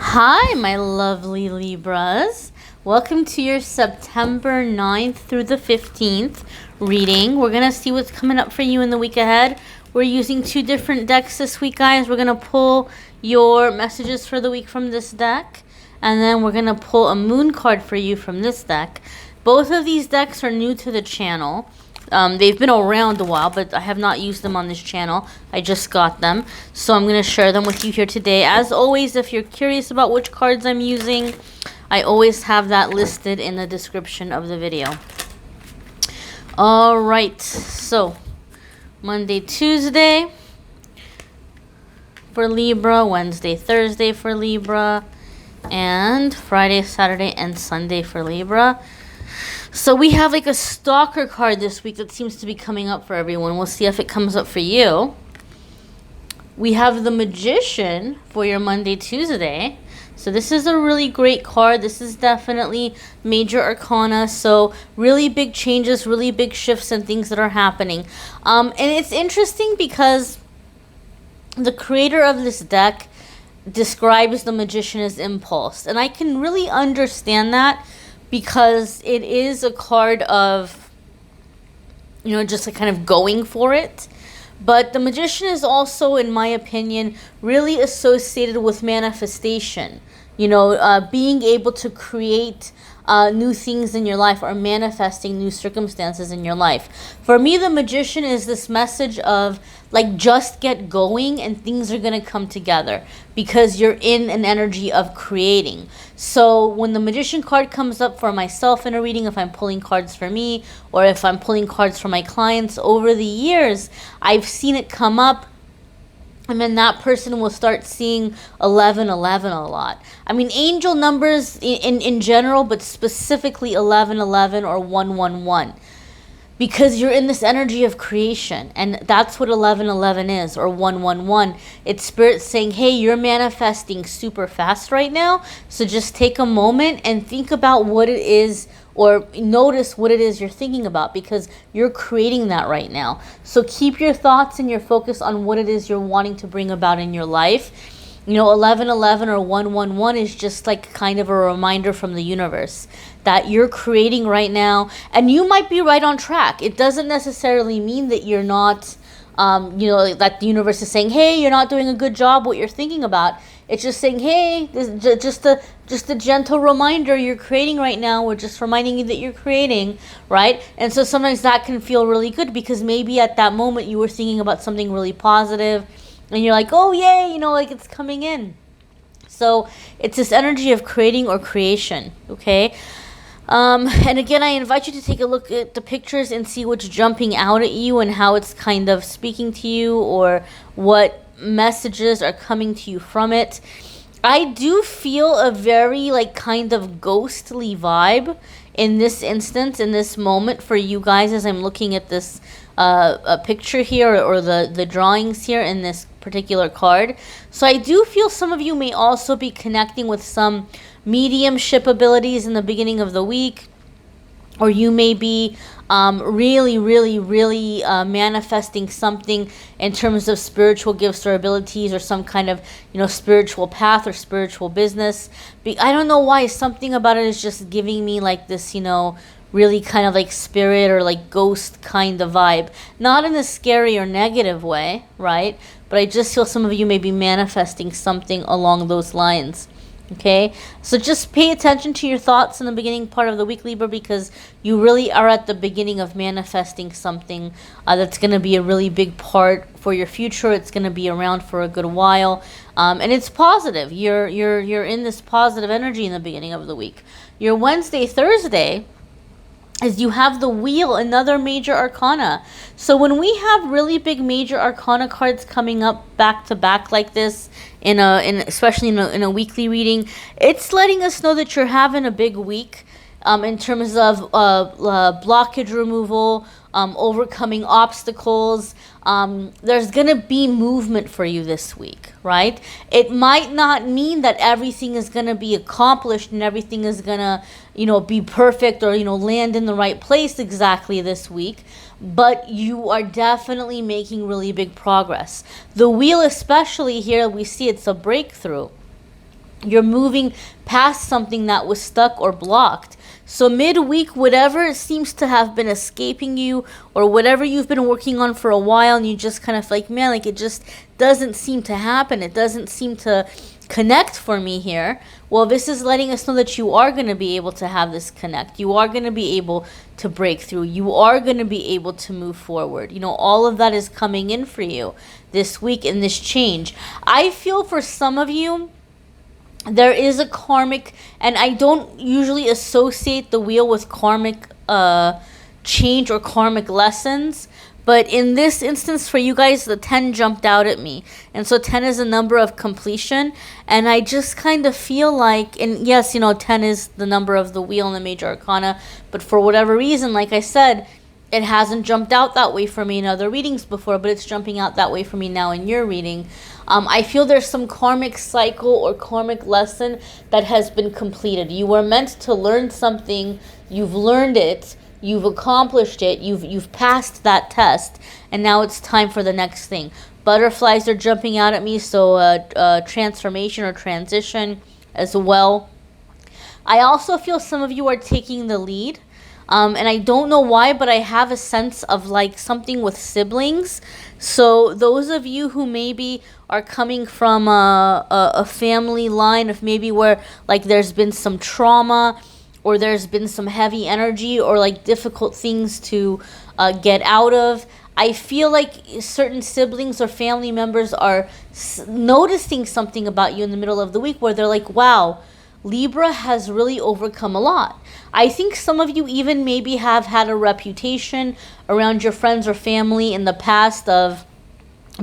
Hi, my lovely Libras. Welcome to your September 9th through the 15th reading. We're going to see what's coming up for you in the week ahead. We're using two different decks this week, guys. We're going to pull your messages for the week from this deck, and then we're going to pull a moon card for you from this deck. Both of these decks are new to the channel. They've been around a while, but I have not used them on this channel. I just got them, so I'm going to share them with you here today. As always, if you're curious about which cards I'm using, I always have that listed in the description of the video. All right, so Monday, Tuesday for Libra, Wednesday, Thursday for Libra, and Friday, Saturday, and Sunday for Libra. So we have like a stalker card this week that seems to be coming up for everyone. We'll see if it comes up for you. We have the Magician for your Monday, Tuesday. So this is a really great card. This is definitely major arcana. So really big changes, really big shifts and things that are happening. And it's interesting because the creator of this deck describes the Magician as impulse. And I can really understand that, because it is a card of, just like kind of going for it. But the Magician is also, in my opinion, really associated with manifestation. Being able to create new things in your life or manifesting new circumstances in your life. For me, the Magician is this message of like, just get going and things are going to come together because you're in an energy of creating. So when the Magician card comes up for myself in a reading, if I'm pulling cards for me or if I'm pulling cards for my clients over the years, I've seen it come up. And then that person will start seeing 1111 a lot. I mean, angel numbers in general, but specifically 1111 or 111. Because you're in this energy of creation. And that's what 1111 is, or 111. It's spirit saying, hey, you're manifesting super fast right now. So just take a moment and think about what it is, or notice what it is you're thinking about, because you're creating that right now. So keep your thoughts and your focus on what it is you're wanting to bring about in your life. 1111 or 111 is just like kind of a reminder from the universe that you're creating right now, and you might be right on track. It doesn't necessarily mean that you're not, that the universe is saying, hey, you're not doing a good job what you're thinking about. It's just saying, hey, this is just a gentle reminder you're creating right now. We're just reminding you that you're creating, right? And so sometimes that can feel really good, because maybe at that moment you were thinking about something really positive, and you're like, oh, yay, like it's coming in. So it's this energy of creating or creation, okay? And again, I invite you to take a look at the pictures and see what's jumping out at you and how it's kind of speaking to you, or what messages are coming to you from it. I do feel a very like kind of ghostly vibe in this instance, in this moment for you guys, as I'm looking at this a picture here, or the drawings here in this particular card. So I do feel some of you may also be connecting with some mediumship abilities in the beginning of the week, or you may be really manifesting something in terms of spiritual gifts or abilities, or some kind of spiritual path or spiritual business. I don't know why, something about it is just giving me like this really kind of like spirit or like ghost kind of vibe, not in a scary or negative way, right? But I just feel some of you may be manifesting something along those lines. Okay, so just pay attention to your thoughts in the beginning part of the week, Libra, because you really are at the beginning of manifesting something that's going to be a really big part for your future. It's going to be around for a good while, and it's positive. You're in this positive energy in the beginning of the week. Your Wednesday, Thursday, is you have the Wheel, another major arcana. So when we have really big major arcana cards coming up back to back like this, especially in a weekly reading, it's letting us know that you're having a big week in terms of blockage removal, overcoming obstacles. There's going to be movement for you this week, right? It might not mean that everything is going to be accomplished and everything is going to, be perfect or, land in the right place exactly this week, but you are definitely making really big progress. The Wheel, especially here, we see it's a breakthrough. You're moving past something that was stuck or blocked. So midweek, whatever seems to have been escaping you, or whatever you've been working on for a while, and you just kind of like, man, like it just doesn't seem to happen. It doesn't seem to connect for me here. Well, this is letting us know that you are going to be able to have this connect. You are going to be able to break through. You are going to be able to move forward. You know, all of that is coming in for you this week in this change. I feel for some of you, there is a karmic, and I don't usually associate the wheel with karmic change or karmic lessons, but in this instance for you guys, the 10 jumped out at me. And so 10 is a number of completion, and I just kind of feel like, and yes, you know, 10 is the number of the wheel in the major arcana, but for whatever reason, like I said, it hasn't jumped out that way for me in other readings before, but it's jumping out that way for me now in your reading. I feel there's some karmic cycle or karmic lesson that has been completed. You were meant to learn something. You've learned it. You've accomplished it. You've passed that test. And now it's time for the next thing. Butterflies are jumping out at me, so transformation or transition as well. I also feel some of you are taking the lead. And I don't know why, but I have a sense of like something with siblings. So those of you who maybe are coming from a family line of maybe where like there's been some trauma, or there's been some heavy energy, or like difficult things to get out of, I feel like certain siblings or family members are noticing something about you in the middle of the week where they're like, wow, Libra has really overcome a lot. I think some of you even maybe have had a reputation around your friends or family in the past of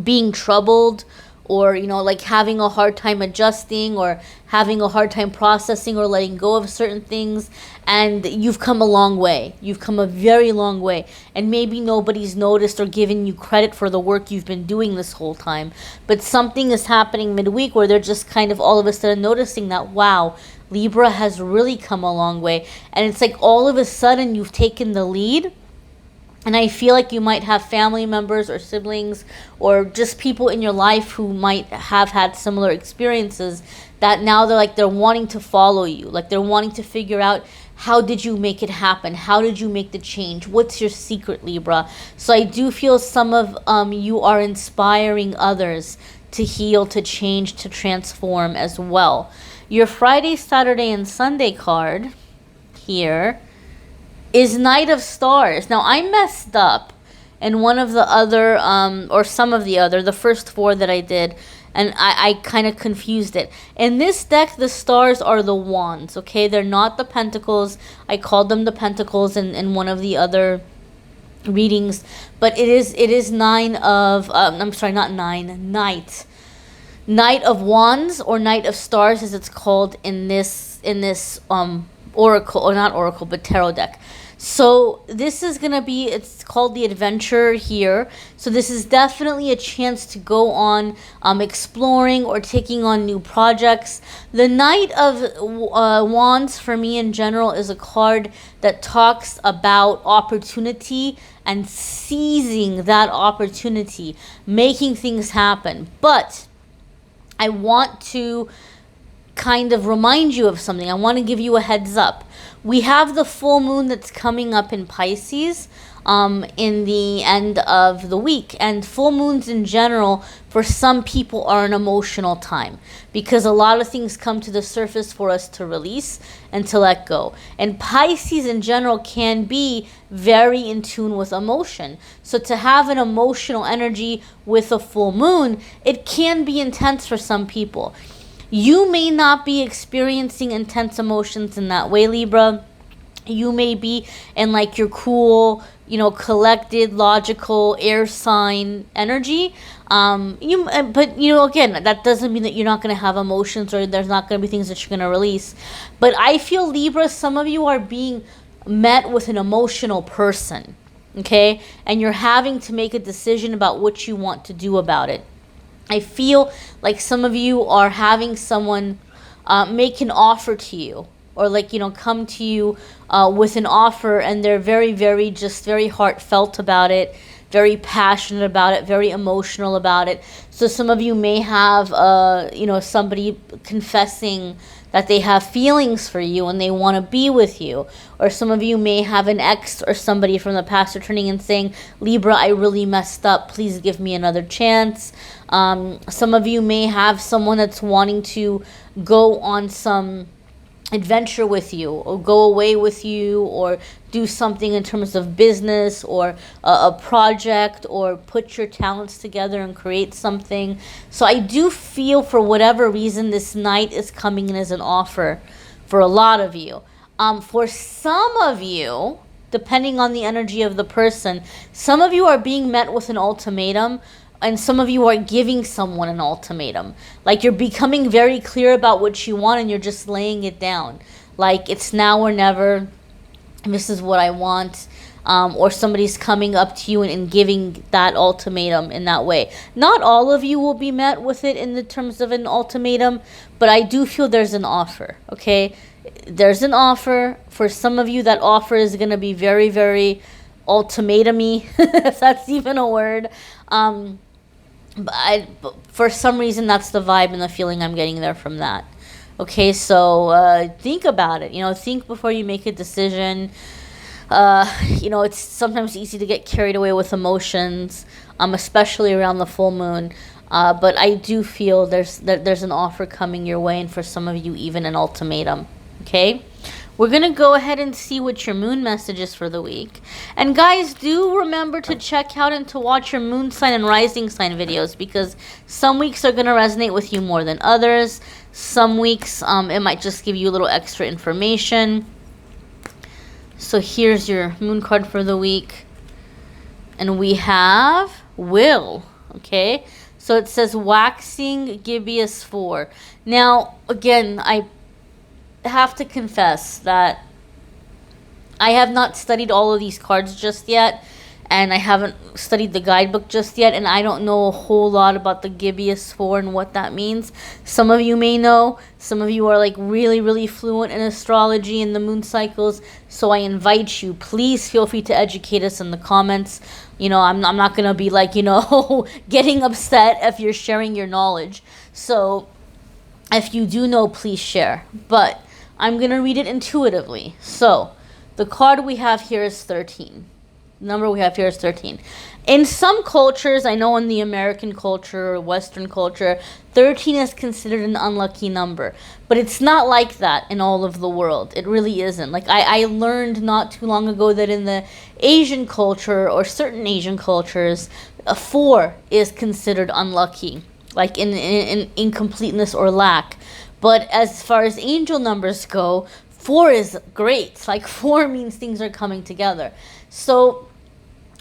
being troubled, or, you know, like having a hard time adjusting, or having a hard time processing or letting go of certain things. And you've come a long way. You've come a very long way. And maybe nobody's noticed or given you credit for the work you've been doing this whole time. But something is happening midweek where they're just kind of all of a sudden noticing that, wow, Libra has really come a long way. And it's like all of a sudden you've taken the lead. And I feel like you might have family members or siblings or just people in your life who might have had similar experiences that now they're wanting to follow you. Like they're wanting to figure out, how did you make it happen? How did you make the change? What's your secret, Libra? So I do feel some of you are inspiring others to heal, to change, to transform as well. Your Friday, Saturday, and Sunday card here is Knight of Stars. Now, I messed up in one of the other, or some of the other, the first 4 that I did, and I kind of confused it. In this deck, the stars are the wands, okay? They're not the pentacles. I called them the pentacles in one of the other readings, but it is 9 of, I'm sorry, not 9, Knight. Knight of Wands, or Knight of Stars, as it's called in this oracle, or not oracle, but tarot deck. So this is going to be, it's called the Adventure here. So this is definitely a chance to go on exploring or taking on new projects. The Knight of Wands for me in general is a card that talks about opportunity and seizing that opportunity, making things happen. But I want to kind of remind you of something. I want to give you a heads up. We have the full moon that's coming up in Pisces in the end of the week. And full moons in general, for some people, are an emotional time because a lot of things come to the surface for us to release and to let go. And Pisces in general can be very in tune with emotion. So to have an emotional energy with a full moon, it can be intense for some people. You may not be experiencing intense emotions in that way, Libra. You may be in like your cool, collected, logical air sign energy. But again, that doesn't mean that you're not going to have emotions or there's not going to be things that you're going to release. But I feel, Libra, some of you are being met with an emotional person, okay? And you're having to make a decision about what you want to do about it. I feel like some of you are having someone make an offer to you, or come to you with an offer, and they're very, very, just very heartfelt about it. very passionate about it, very emotional about it. So some of you may have, somebody confessing that they have feelings for you and they want to be with you. Or some of you may have an ex or somebody from the past returning and saying, Libra, I really messed up. Please give me another chance. Some of you may have someone that's wanting to go on some adventure with you, or go away with you, or do something in terms of business or a project, or put your talents together and create something. So I do feel, for whatever reason, this Knight is coming in as an offer for a lot of you. For some of you, depending on the energy of the person, some of you are being met with an ultimatum, and some of you are giving someone an ultimatum. Like, you're becoming very clear about what you want and you're just laying it down. Like, it's now or never. This is what I want. Or somebody's coming up to you and giving that ultimatum in that way. Not all of you will be met with it in the terms of an ultimatum, but I do feel there's an offer, okay? There's an offer. For some of you, that offer is going to be very, very ultimatum-y, if that's even a word. But for some reason, that's the vibe and the feeling I'm getting there from that. Okay, so think about it. Think before you make a decision. It's sometimes easy to get carried away with emotions, especially around the full moon. But I do feel there's an offer coming your way, and for some of you, even an ultimatum. Okay? We're going to go ahead and see what your moon message is for the week. And guys, do remember to check out and to watch your moon sign and rising sign videos, because some weeks are going to resonate with you more than others. Some weeks it might just give you a little extra information. So here's your moon card for the week. And we have Will. Okay? So it says waxing gibbous 4. Now, again, I have to confess that I have not studied all of these cards just yet, and I haven't studied the guidebook just yet, and I don't know a whole lot about the gibbous 4 and what that means. Some of you may know. Some of you are like really, really fluent in astrology and the moon cycles, so I invite you, please feel free to educate us in the comments. I'm not going to be like, getting upset if you're sharing your knowledge. So if you do know, please share. But I'm going to read it intuitively. So, the card we have here is 13. The number we have here is 13. In some cultures, I know in the American culture or Western culture, 13 is considered an unlucky number. But it's not like that in all of the world. It really isn't. Like, I learned not too long ago that in the Asian culture, or certain Asian cultures, a 4 is considered unlucky, like in incompleteness or lack. But as far as angel numbers go, 4 is great. Like, 4 means things are coming together. So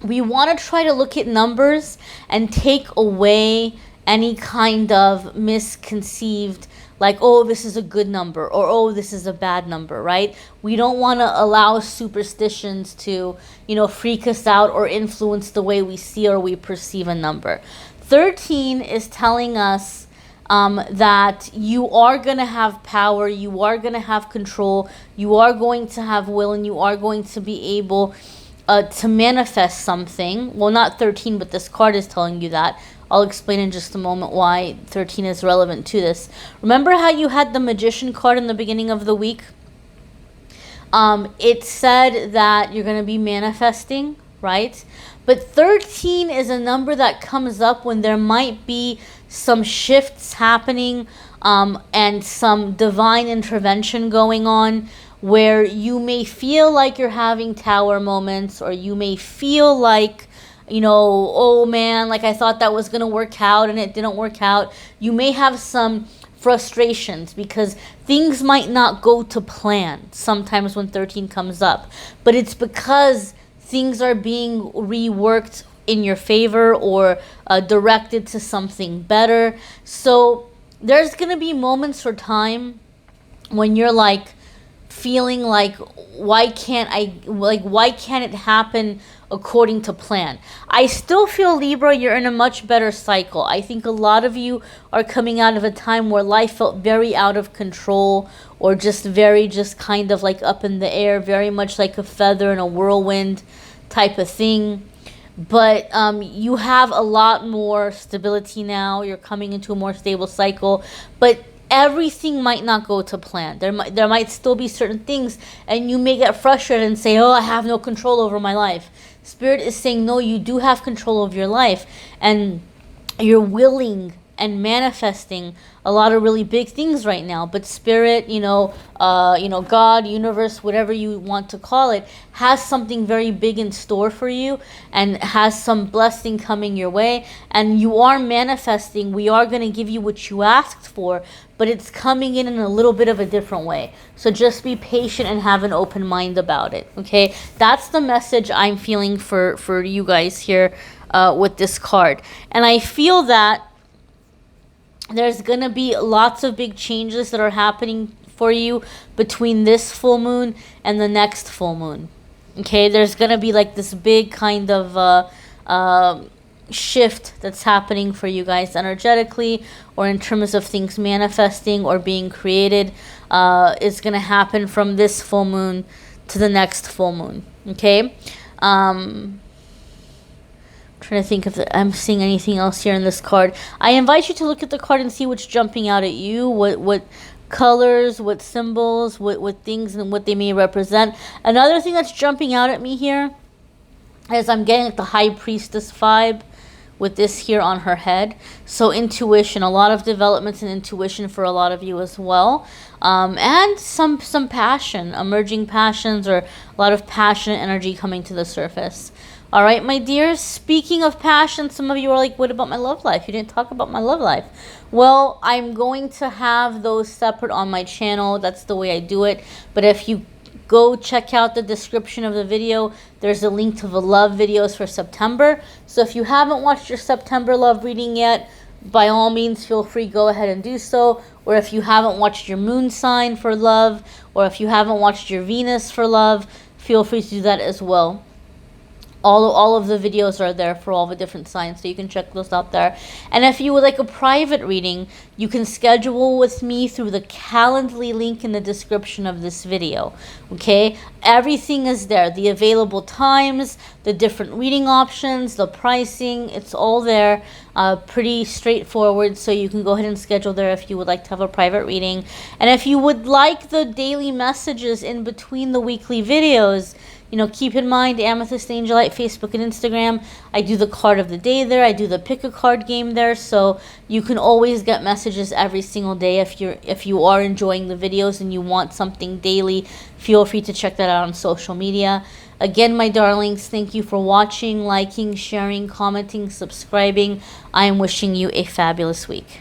we want to try to look at numbers and take away any kind of misconceived, like, oh, this is a good number, or oh, this is a bad number, right? We don't want to allow superstitions to, freak us out or influence the way we see or we perceive a number. 13 is telling us that you are going to have power, you are going to have control, you are going to have will, and you are going to be able to manifest something. Well, not 13, but this card is telling you that. I'll explain in just a moment why 13 is relevant to this. Remember how you had the Magician card in the beginning of the week? It said that you're going to be manifesting, right? But 13 is a number that comes up when there might be some shifts happening and some divine intervention going on, where you may feel like you're having tower moments, or you may feel like, oh man, like I thought that was going to work out and it didn't work out. You may have some frustrations because things might not go to plan sometimes when 13 comes up. But it's because things are being reworked in your favor or directed to something better. So there's going to be moments or time when you're like feeling like, why can't it happen according to plan? I still feel, Libra, you're in a much better cycle. I think a lot of you are coming out of a time where life felt very out of control, or just kind of like up in the air, very much like a feather in a whirlwind type of thing. but you have a lot more stability now. You're coming into a more stable cycle, but everything might not go to plan. There might still be certain things, and you may get frustrated and say, oh, I have no control over my life. Spirit is saying, no, you do have control of your life, and you're willing and manifesting a lot of really big things right now. But Spirit, God, universe, whatever you want to call it, has something very big in store for you, and has some blessing coming your way, and you are manifesting. We are going to give you what you asked for, but it's coming in a little bit of a different way. So just be patient and have an open mind about it. Okay, that's the message I'm feeling for you guys here with this card. And I feel that there's going to be lots of big changes that are happening for you between this full moon and the next full moon. Okay, there's going to be like this big kind of shift that's happening for you guys energetically, or in terms of things manifesting or being created. Is going to happen from this full moon to the next full moon. Okay, trying to think if I'm seeing anything else here in this card. I invite you to look at the card and see what's jumping out at you, what colors, what symbols, what things and what they may represent. Another thing that's jumping out at me here is I'm getting the High Priestess vibe with this here on her head. So intuition, a lot of developments in intuition for a lot of you as well. And some passion, emerging passions, or a lot of passionate energy coming to the surface. All right, my dears, speaking of passion, some of you are like, what about my love life? You didn't talk about my love life. Well, I'm going to have those separate on my channel. That's the way I do it. But if you go check out the description of the video, there's a link to the love videos for September. So if you haven't watched your September love reading yet, by all means, feel free, go ahead and do so. Or if you haven't watched your moon sign for love, or if you haven't watched your Venus for love, feel free to do that as well. All of the videos are there for all the different signs, so you can check those out there. And if you would like a private reading, you can schedule with me through the Calendly link in the description of this video. Okay, everything is there, the available times, the different reading options, the pricing, it's all there. Pretty straightforward, so you can go ahead and schedule there if you would like to have a private reading. And if you would like the daily messages in between the weekly videos, keep in mind Amethyst Angellight, Facebook and Instagram. I do the card of the day there. I do the pick a card game there. So you can always get messages every single day. If you are enjoying the videos and you want something daily, feel free to check that out on social media. Again, my darlings, thank you for watching, liking, sharing, commenting, subscribing. I am wishing you a fabulous week.